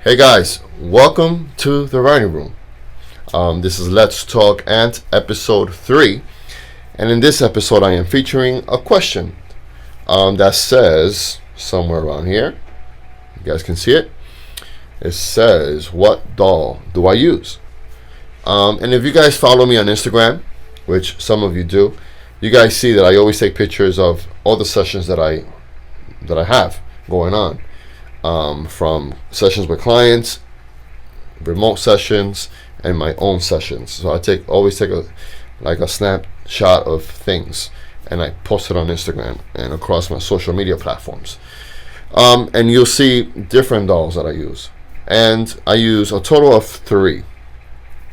Hey guys, welcome to the writing room. This is Let's Talk Ant episode 3, and in this episode I am featuring a question that says somewhere around here. You guys can see it. It says, "What DAW do I use?" And if you guys follow me on Instagram, which some of you do, you guys see that I always take pictures of all the sessions that I have going on. From sessions with clients, remote sessions, and my own sessions. So I always take a snapshot of things, and I post it on Instagram and across my social media platforms. And you'll see different DAWs that I use, and I use a total of 3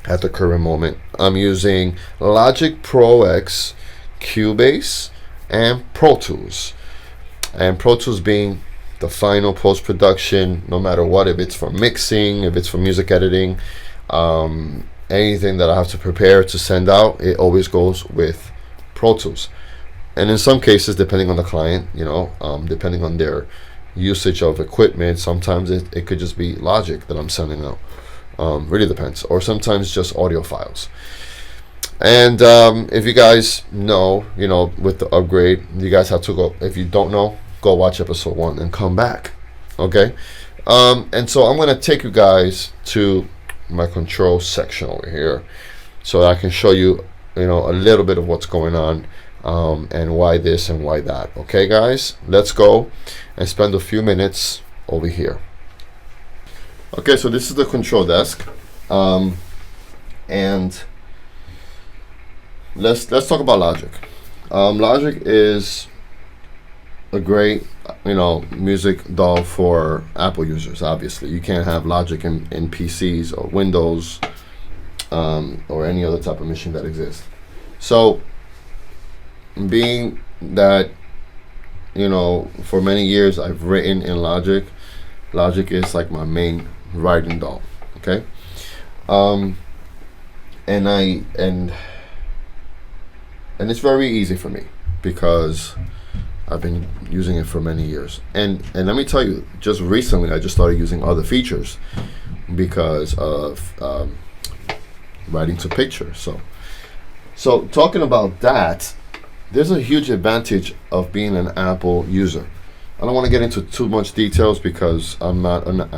at the current moment. I'm using Logic Pro X, Cubase, and Pro Tools. And Pro Tools being the final post-production, no matter what, if it's for mixing, if it's for music editing, anything that I have to prepare to send out, it always goes with Pro Tools. And in some cases, depending on the client, depending on their usage of equipment, sometimes it could just be Logic that I'm sending out. Really depends. Or sometimes just audio files. And if you guys know, with the upgrade, you guys have to go. If you don't know, go watch episode 1 and come back. Okay? And so I'm going to take you guys to my control section over here so I can show you, a little bit of what's going on and why this and why that. Okay, guys? Let's go and spend a few minutes over here. Okay, so this is the control desk. And let's talk about Logic. Logic is a great, music DAW for Apple users. Obviously, you can't have Logic in PCs or Windows or any other type of machine that exists. So, being that for many years I've written in Logic, Logic is like my main writing DAW. Okay, and it's very easy for me because I've been using it for many years, and let me tell you, just recently I just started using other features because of writing to picture. So talking about that, there's a huge advantage of being an Apple user. I don't want to get into too much details because I'm not an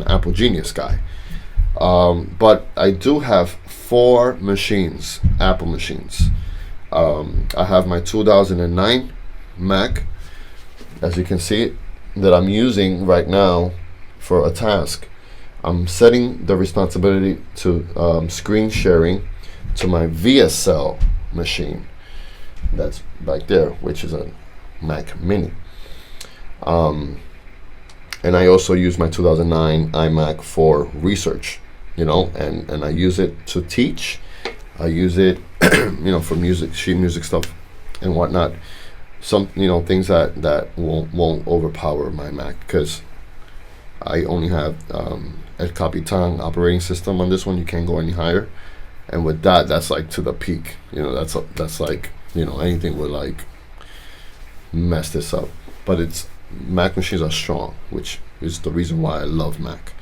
Apple genius guy, but I do have 4 machines, Apple machines. I have my 2009 Mac, as you can see, that I'm using right now for a task. I'm setting the responsibility to screen sharing to my VSL machine that's back there, which is a Mac Mini. And I also use my 2009 iMac for research, and I use it to teach. I use it, for music, sheet music stuff and whatnot. Some things that won't overpower my Mac, because I only have El Capitan operating system on this one. You can't go any higher, and with that's like to the peak. That's like anything would like mess this up. But Mac machines are strong, which is the reason why I love Mac.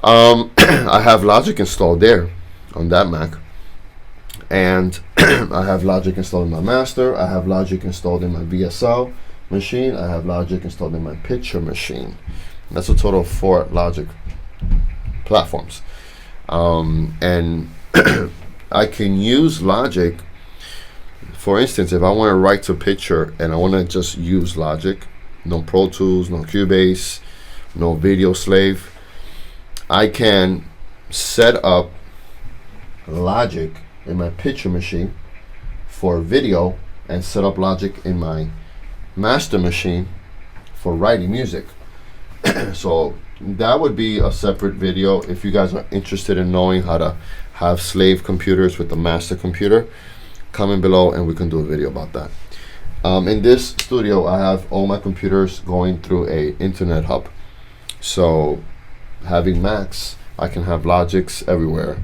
I have Logic installed there on that Mac. And I have Logic installed in my master. I have Logic installed in my VSL machine. I have Logic installed in my picture machine. That's a total of 4 Logic platforms. And I can use Logic, for instance, if I want to write to picture and I want to just use Logic, no Pro Tools, no Cubase, no Video Slave, I can set up Logic in my picture machine for video and set up Logic in my master machine for writing music. So that would be a separate video. If you guys are interested in knowing how to have slave computers with the master computer, comment below and we can do a video about that. In this studio I have all my computers going through a internet hub, so having Macs, I can have Logics everywhere.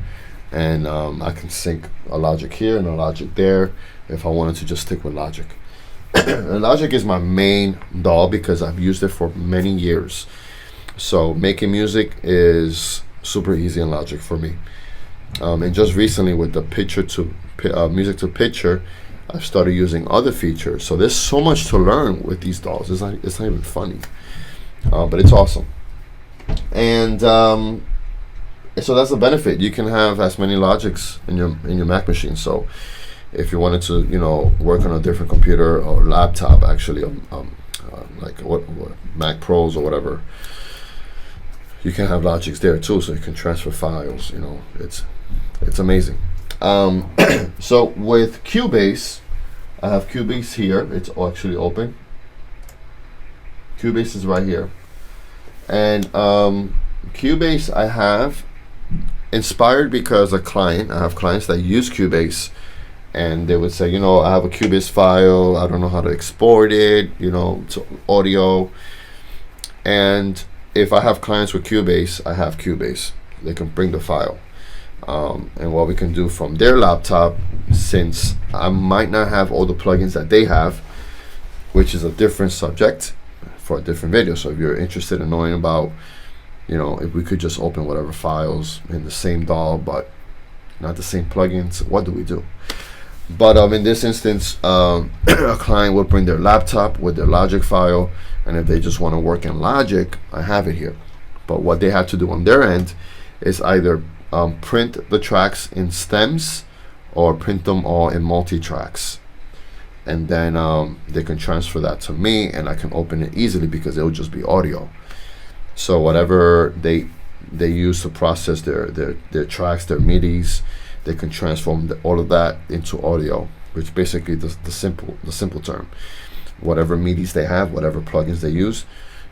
And I can sync a Logic here and a Logic there if I wanted to just stick with Logic. And Logic is my main DAW because I've used it for many years. So making music is super easy in Logic for me. And just recently with the music to picture, I've started using other features. So there's so much to learn with these DAWs. It's not even funny, but it's awesome. And so that's the benefit. You can have as many Logics in your Mac machine. So if you wanted to, work on a different computer or laptop, actually, like what Mac Pros or whatever, you can have Logics there too, so you can transfer files. It's amazing. So with Cubase, I have Cubase here. It's actually open. Cubase is right here, and Cubase I have inspired because I have clients that use Cubase, and they would say, I have a Cubase file, I don't know how to export it, to audio. And if I have clients with Cubase, I have Cubase. They can bring the file. And what we can do from their laptop, since I might not have all the plugins that they have, which is a different subject for a different video. So if you're interested in knowing about, if we could just open whatever files in the same DAW, but not the same plugins, what do we do? But in this instance, a client will bring their laptop with their Logic file, and if they just want to work in Logic, I have it here. But what they have to do on their end is either print the tracks in stems or print them all in multi-tracks, and then they can transfer that to me, and I can open it easily because it will just be audio. So whatever they use to process their tracks, their MIDIs, they can transform all of that into audio, which basically the simple term. Whatever MIDIs they have, whatever plugins they use,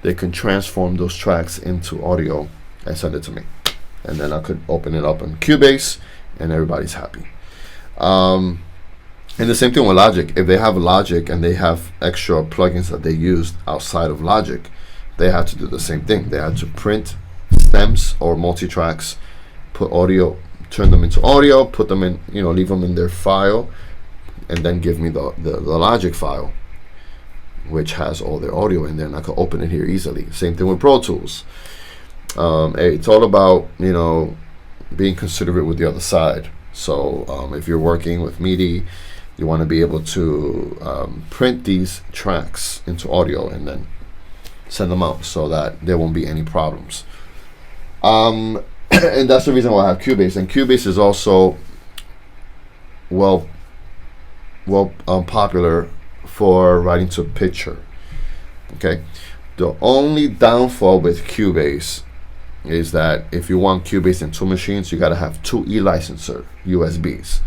they can transform those tracks into audio and send it to me. And then I could open it up in Cubase, and everybody's happy. And the same thing with Logic. If they have Logic and they have extra plugins that they use outside of Logic, they have to do the same thing. They have to print stems or multi-tracks, put audio, turn them into audio, put them in, leave them in their file, and then give me the Logic file, which has all their audio in there, and I can open it here easily. Same thing with Pro Tools. It's all about being considerate with the other side. So if you're working with MIDI, you want to be able to print these tracks into audio and then send them out so that there won't be any problems. And that's the reason why I have Cubase. And Cubase is also popular for writing to picture. Okay, the only downfall with Cubase is that if you want Cubase in two machines, you got to have two e-licenser USBs.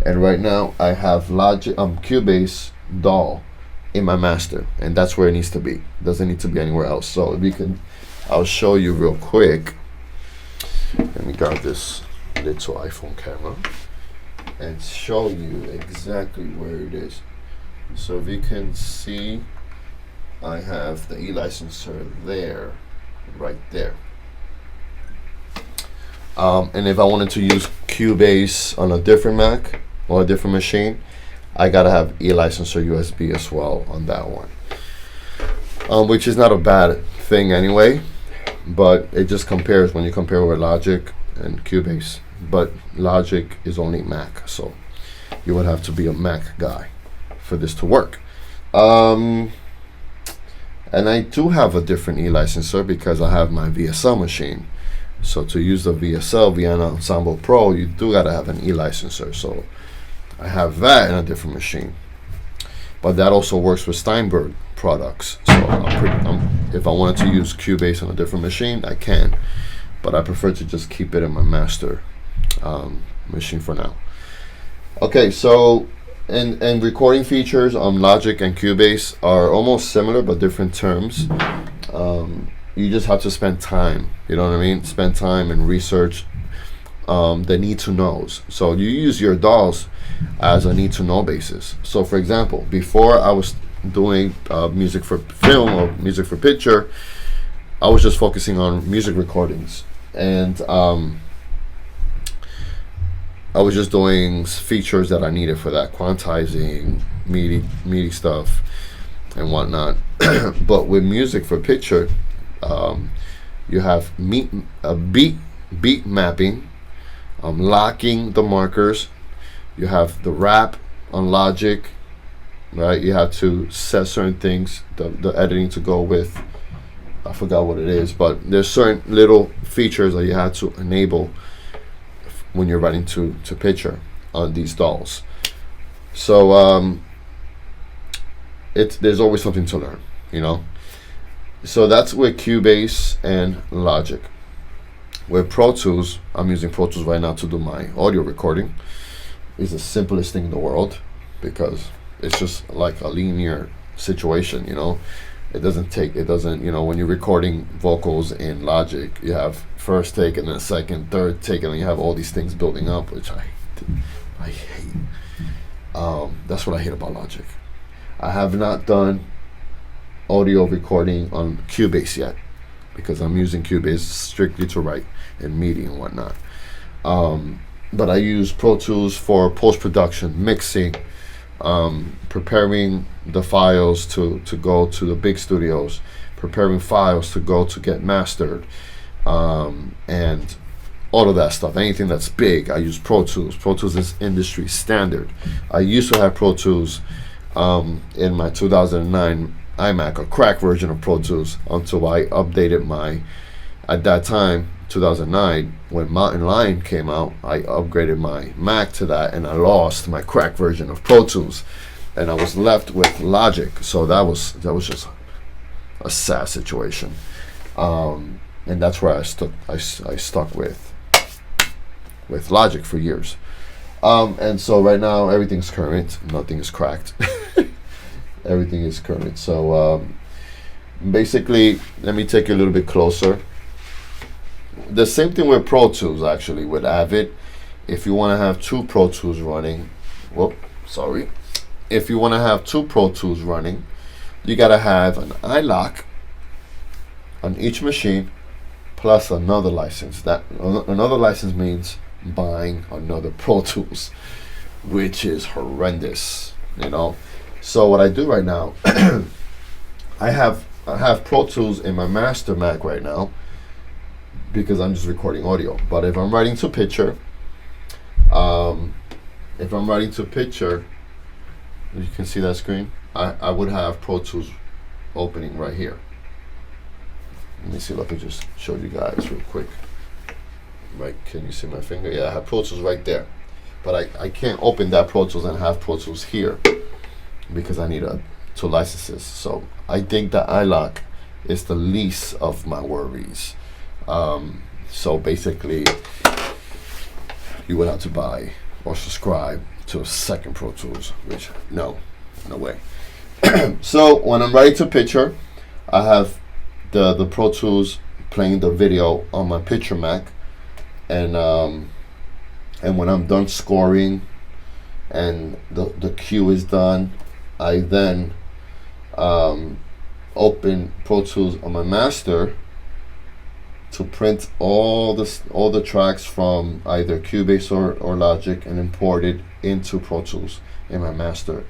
And right now I have Cubase DAW in my master, and that's where it needs to be. It doesn't need to be anywhere else. So if you can, I'll show you real quick. Let me grab this little iPhone camera and show you exactly where it is. So if you can see, I have the e-licenser there, right there. And if I wanted to use Cubase on a different Mac or a different machine, I gotta have e-licenser USB as well on that one, which is not a bad thing anyway, but it just compares when you compare with Logic and Cubase. But Logic is only Mac, so you would have to be a Mac guy for this to work. And I do have a different e-licenser because I have my VSL machine. So to use the VSL, Vienna Ensemble Pro, you do gotta have an e-licenser. So I have that in a different machine, but that also works with Steinberg products. So if I wanted to use Cubase on a different machine, I can, but I prefer to just keep it in my master machine for now. Okay, so and recording features on Logic and Cubase are almost similar but different terms. You just have to spend time, you know what I mean? Spend time and research the need to knows. So you use your DAWs as a need to know basis. So for example, before I was doing music for film or music for picture, I was just focusing on music recordings, and I was just doing features that I needed for that, quantizing, MIDI stuff and whatnot. But with music for picture, You have beat mapping, locking the markers. You have the wrap on Logic, right? You have to set certain things, the editing to go with. I forgot what it is, but there's certain little features that you have to enable when you're writing to picture on these DAWs. So there's always something to learn, you know. So that's with Cubase and Logic. With Pro Tools, I'm using Pro Tools right now to do my audio recording. It's the simplest thing in the world because it's just like a linear situation, you know. It doesn't, you know, when you're recording vocals in Logic, you have first take and then second, third take, and then you have all these things building up, which I hate. That's what I hate about Logic. I have not done audio recording on Cubase yet because I'm using Cubase strictly to write in MIDI and whatnot. But I use Pro Tools for post-production, mixing, preparing the files to go to the big studios, preparing files to go to get mastered, and all of that stuff. Anything that's big, I use Pro Tools. Pro Tools is industry standard. I used to have Pro Tools in my 2009 iMac, a crack version of Pro Tools, until I updated my, at that time, 2009, when Mountain Lion came out, I upgraded my Mac to that, and I lost my crack version of Pro Tools, and I was left with Logic. So that was just a sad situation, and that's where I stuck with Logic for years. And so right now everything's current, nothing is cracked. Everything is current. So basically, let me take you a little bit closer. The same thing with Pro Tools, actually, with Avid. If you want to have two Pro Tools running, if you want to have two Pro Tools running, you got to have an iLock on each machine plus another license. That another license means buying another Pro Tools, which is horrendous, you know. So what I do right now, I have Pro Tools in my master Mac right now because I'm just recording audio. But if I'm writing to picture, you can see that screen. I would have Pro Tools opening right here. Let me see if I can just show you guys real quick. Right, can you see my finger? Yeah, I have Pro Tools right there. But I can't open that Pro Tools and have Pro Tools here because I need two licenses. So I think that iLock is the least of my worries. So basically, you would have to buy or subscribe to a second Pro Tools, which no way. So when I'm writing to picture, I have the Pro Tools playing the video on my picture Mac, and when I'm done scoring and the cue is done, I then open Pro Tools on my master to print all the tracks from either Cubase or Logic and import it into Pro Tools in my master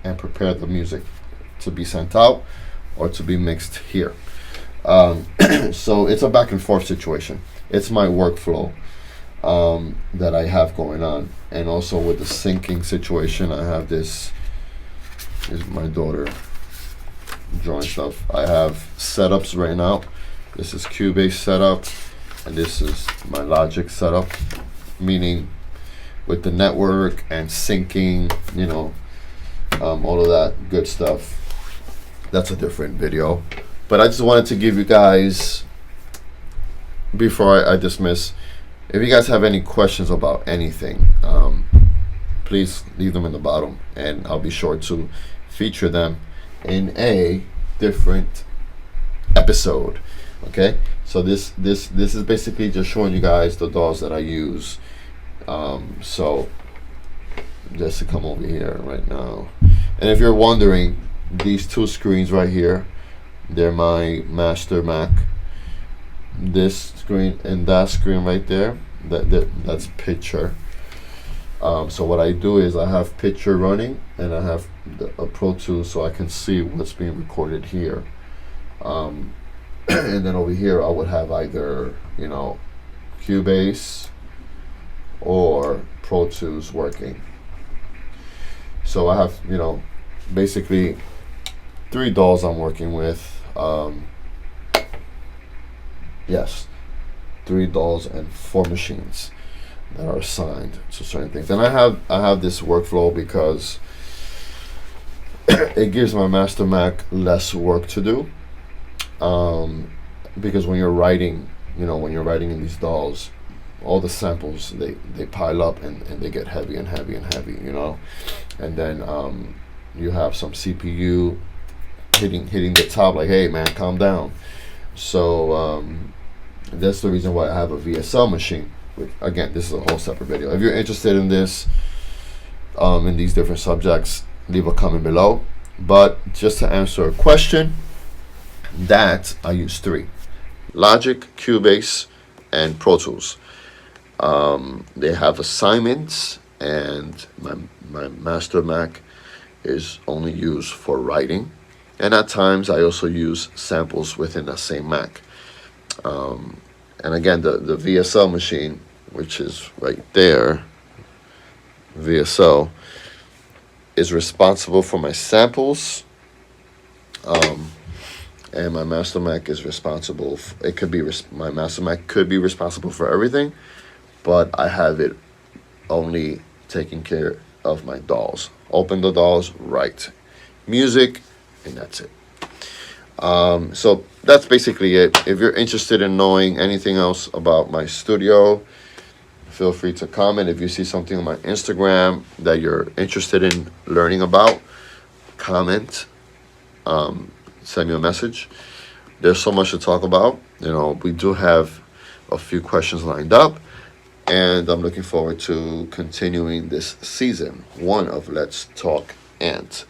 and prepare the music to be sent out or to be mixed here. So it's a back and forth situation. It's my workflow that I have going on, and also with the syncing situation, I have this is my daughter drawing stuff. I have setups right now. This is Cubase setup, and this is my Logic setup, meaning with the network and syncing, you know, all of that good stuff. That's a different video, but I just wanted to give you guys, before I dismiss, if you guys have any questions about anything, please leave them in the bottom, and I'll be sure to feature them in a different episode. Okay, so this is basically just showing you guys the DAWs that I use. So just to come over here right now, and if you're wondering, these two screens right here, they're my master Mac. This screen and that screen right there, that's picture. So what I do is I have picture running, and I have a Pro Tools so I can see what's being recorded here. And then over here I would have either, Cubase or Pro Tools working. So I have, basically 3 DAWs I'm working with. Yes, 3 DAWs and 4 machines that are assigned to certain things. And I have this workflow because it gives my Master Mac less work to do. Because when you're writing, in these DAWs, all the samples they pile up and they get heavy and heavy and heavy, and then you have some CPU hitting the top, like, hey man, calm down. So that's the reason why I have a VSL machine. Which, again, this is a whole separate video. If you're interested in this, in these different subjects, leave a comment below. But just to answer a question, that I use 3: Logic, Cubase, and Pro Tools. They have assignments, and my Master Mac is only used for writing, and at times I also use samples within that same Mac. And again, the VSL machine, which is right there, VSL, is responsible for my samples, and my Master Mac is responsible. My Master Mac could be responsible for everything, but I have it only taking care of my DAWs. Open the DAWs, write music, and that's it. So that's basically it. If you're interested in knowing anything else about my studio, feel free to comment. If you see something on my Instagram that you're interested in learning about, comment, send me a message. There's so much to talk about. We do have a few questions lined up, and I'm looking forward to continuing this season 1 of Let's Talk Ant.